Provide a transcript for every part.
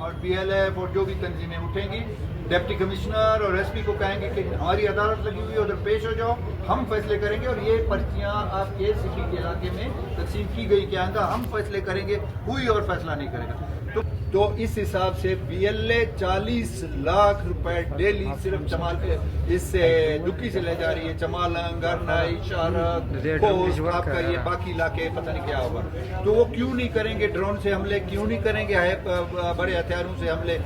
اور be L F اور جو بھی تنظیمیں اٹھیں گی ڈپٹی کمشنر اور ایس پی کو کہیں گے کہ ہماری عدالت لگی ہوئی ہے ادھر پیش ہو جاؤ, ہم فیصلے کریں گے. اور یہ پرچیاں آپ کے سٹی کے علاقے میں تقسیم کی گئی کہ آئندہ ہم فیصلے کریں گے, کوئی اور فیصلہ نہیں کرے گا. تو اس حساب سے بی ایل اے 40 لاکھ روپے ڈیلی صرف چمال اس سے دکی سے لے جا رہی ہے. چمالنگ, گرنائی, شارک, کوس, آپ کا یہ باقی علاقے پتہ نہیں کیا ہوگا. تو وہ کیوں نہیں کریں گے ڈرون سے حملے, کیوں نہیں کریں گے بڑے ہتھیاروں سے حملے,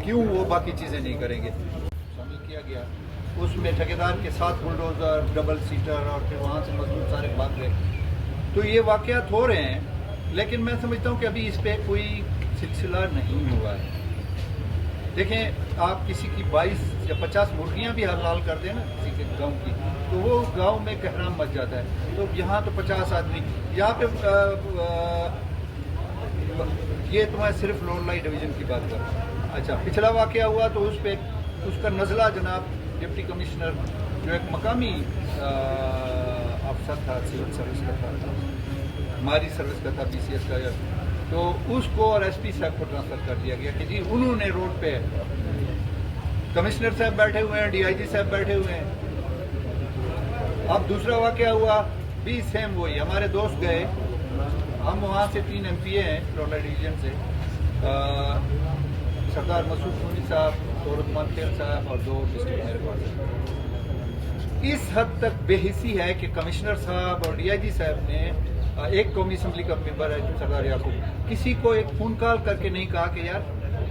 کیوں وہ باقی چیزیں نہیں کریں گے. شامل کیا گیا اس میں ٹھیکیدار کے ساتھ بلڈوزر, ڈبل سیٹر, اور پھر وہاں سے مزدور سارے بھاگ گئے. تو یہ واقعات ہو رہے ہیں, لیکن میں سمجھتا ہوں کہ ابھی اس پہ کوئی سلسلہ نہیں ہوا ہے. دیکھیں آپ کسی کی 22 یا 50 مرغیاں بھی حلال کر دیں نا کسی کے گاؤں کی, تو وہ گاؤں میں کہرام مچ جاتا ہے. تو یہاں تو 50 آدمی یہاں پہ یہ تو میں صرف لوڈلائی ڈویژن کی بات کر رہا ہوں. اچھا, پچھلا واقعہ ہوا تو اس پہ اس کا نزلہ جناب ڈپٹی کمشنر جو ایک مقامی افسر تھا, سول سروس کا تھا, ہماری سروس کا تھا, پی سی ایس کا, تو اس کو اور ایس پی صاحب کو ٹرانسفر کر دیا گیا کہ جی انہوں نے روڈ پہ, کمشنر صاحب بیٹھے ہوئے ہیں, ڈی آئی جی صاحب بیٹھے ہوئے ہیں. اب دوسرا واقعہ ہوا بھی سیم وہی, ہمارے دوست گئے, ہم وہاں سے 3 ایم پی اے ہیں لوڈلائی ڈویژن سے, سردار مسعود سونی صاحب, عثمان خیر صاحب اور 2 ڈسٹرکٹ میرے پاس. اس حد تک بے حسی ہے کہ کمشنر صاحب اور ڈی آئی جی صاحب نے, ایک قومی اسمبلی کا ممبر ہے سردار یعقوب, کسی کو ایک فون کال کر کے نہیں کہا کہ یار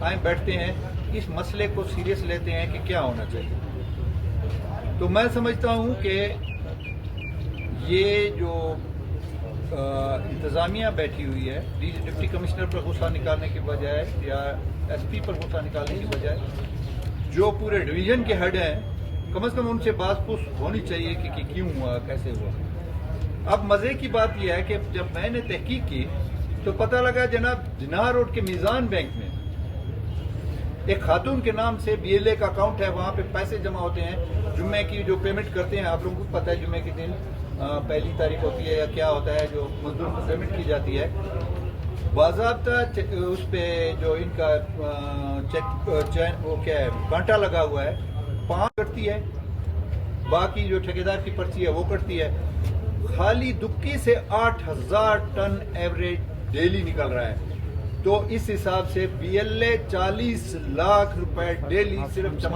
آئیں بیٹھتے ہیں, اس مسئلے کو سیریس لیتے ہیں کہ کیا ہونا چاہیے. تو میں سمجھتا ہوں کہ یہ جو انتظامیہ بیٹھی ہوئی ہے, ڈپٹی کمشنر پر غصہ نکالنے کی بجائے یا ایس پی پر غصہ نکالنے کی بجائے جو پورے ڈویژن کے ہیڈ ہیں, کم از کم ان سے بات پوچھ ہونی چاہیے کہ کیوں ہوا, کیسے ہوا. اب مزے کی بات یہ ہے کہ جب میں نے تحقیق کی تو پتہ لگا جناب جناح روڈ کے میزان بینک میں ایک خاتون کے نام سے بی ایل اے کا اکاؤنٹ ہے, وہاں پہ پیسے جمع ہوتے ہیں, جمعے کی جو پیمنٹ کرتے ہیں, آپ لوگوں کو پتہ ہے جمعے کے دن 1 تاریخ ہوتی ہے یا کیا ہوتا ہے, جو مزدور کو پیمنٹ کی جاتی ہے, باضابطہ اس پہ جو ان کا چیک وہ کیا ہے کانٹا لگا ہوا ہے, 5 کٹتی ہے, باقی جو ٹھیکیدار کی پرچی ہے وہ کٹتی ہے. خالی دکی سے 8000 ٹن ایوریج ڈیلی نکل رہا ہے. تو اس حساب سے بی ایل اے 40 لاکھ روپے ڈیلی صرف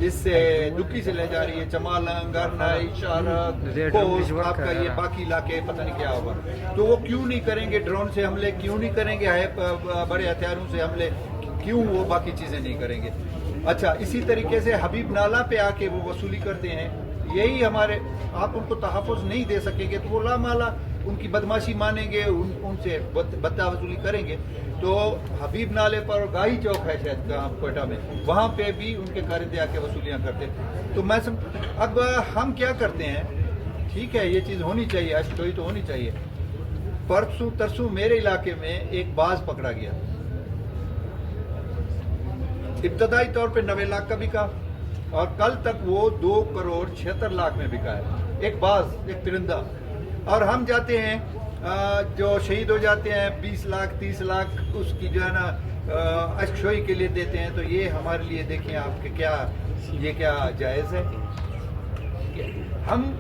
اس سے دکی سے لے جا رہی ہے. چمالنگ, گرنائی, شارک, کوس, آپ کا یہ باقی علاقے پتہ نہیں کیا ہوگا. تو وہ کیوں نہیں کریں گے ڈرون سے حملے, کیوں نہیں کریں گے بڑے ہتھیاروں سے حملے, کیوں وہ باقی چیزیں نہیں کریں گے. اچھا, اسی طریقے سے حبیب نالہ پہ آ کے وہ وصولی کرتے ہیں. یہی ہمارے, آپ ان کو تحفظ نہیں دے سکیں گے تو وہ لامالا ان کی بدماشی مانیں گے, ان سے بدہ وصولی کریں گے. تو حبیب نالے پر گاہی چوک ہے شاید کوئٹہ میں, وہاں پہ بھی ان کے کارندے آ کے وصولیاں کرتے. تو میں اب ہم کیا کرتے ہیں, ٹھیک ہے یہ چیز ہونی چاہیے, اشتوئی تو ہونی چاہیے. پرسوں ترسوں میرے علاقے میں ایک باز پکڑا گیا, ابتدائی طور پہ 90 لاکھ کا بکا, اور کل تک وہ 2 کروڑ 76 لاکھ میں بکا ہے. ایک باز, ایک پرندہ. اور ہم جاتے ہیں جو شہید ہو جاتے ہیں 20 لاکھ 30 لاکھ اس کی جو ہے نا اشکشوئی کے لیے دیتے ہیں. تو یہ ہمارے لیے دیکھیں آپ کہ کیا یہ کیا جائز ہے. ہم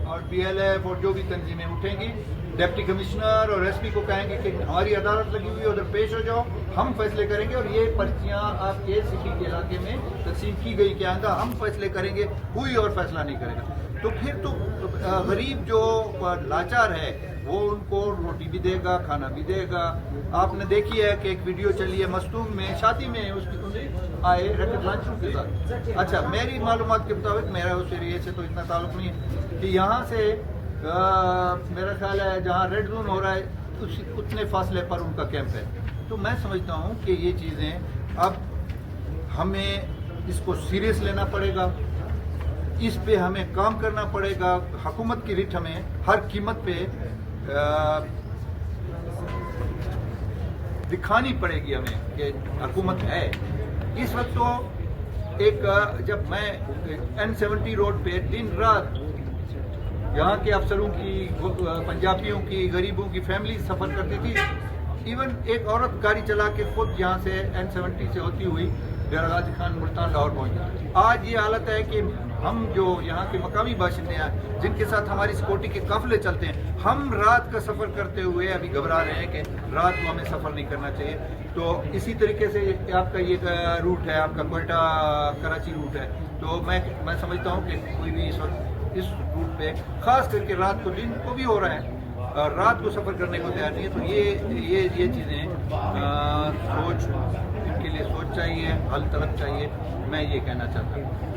اور بی ایل ایف اور جو بھی تنظیمیں اٹھیں گی ڈپٹی کمشنر اور ایس پی کو کہیں گے کہ ہماری عدالت لگی ہوئی ہے ادھر پیش ہو جاؤ, ہم فیصلے کریں گے. اور یہ پرچیاں آپ کے سٹی کے علاقے میں تقسیم کی گئی کہ آئندہ ہم فیصلے کریں گے, کوئی اور فیصلہ نہیں کرے گا. تو پھر تو غریب جو لاچار ہے وہ ان کو روٹی بھی دے گا, کھانا بھی دے گا. آپ نے دیکھی ہے کہ ایک ویڈیو چلی ہے مستونگ میں, شادی میں اس کی آئے ریکٹ لانچوں کے ساتھ. اچھا, میری معلومات کے مطابق, میرا اس ایریے سے تو اتنا تعلق نہیں ہے, کہ یہاں سے میرا خیال ہے جہاں ریڈ زون ہو رہا ہے اتنے فاصلے پر ان کا کیمپ ہے. تو میں سمجھتا ہوں کہ یہ چیزیں اب ہمیں اس کو سیریس لینا پڑے گا, اس پہ ہمیں کام کرنا پڑے گا. حکومت کی رٹ ہمیں ہر قیمت پہ دکھانی پڑے گی ہمیں کہ حکومت ہے. اس وقت تو ایک جب میں N70 روڈ پہ دن رات یہاں کے افسروں کی, پنجابیوں کی, غریبوں کی فیملی سفر کرتی تھی, ایون ایک عورت گاڑی چلا کے خود یہاں سے N70 سے ہوتی ہوئی ڈیرہ غازی خان ملتان لاہور پہنچی. آج یہ حالت ہے کہ ہم جو یہاں کے مقامی باشندے ہیں جن کے ساتھ ہماری سیکورٹی کے قافلے چلتے ہیں, ہم رات کا سفر کرتے ہوئے ابھی گھبرا رہے ہیں کہ رات کو ہمیں سفر نہیں کرنا چاہیے. تو اسی طریقے سے آپ کا یہ روٹ ہے, آپ کا کوئٹہ کراچی روٹ ہے, تو میں سمجھتا ہوں کہ کوئی بھی اس وقت اس روٹ پہ خاص کر کے رات کو, دن کو بھی ہو رہا ہے, رات کو سفر کرنے کو تیار نہیں ہے. تو یہ چیزیں سوچ, ان کے لیے سوچ چاہیے, حل طلب چاہیے, میں یہ کہنا چاہتا ہوں.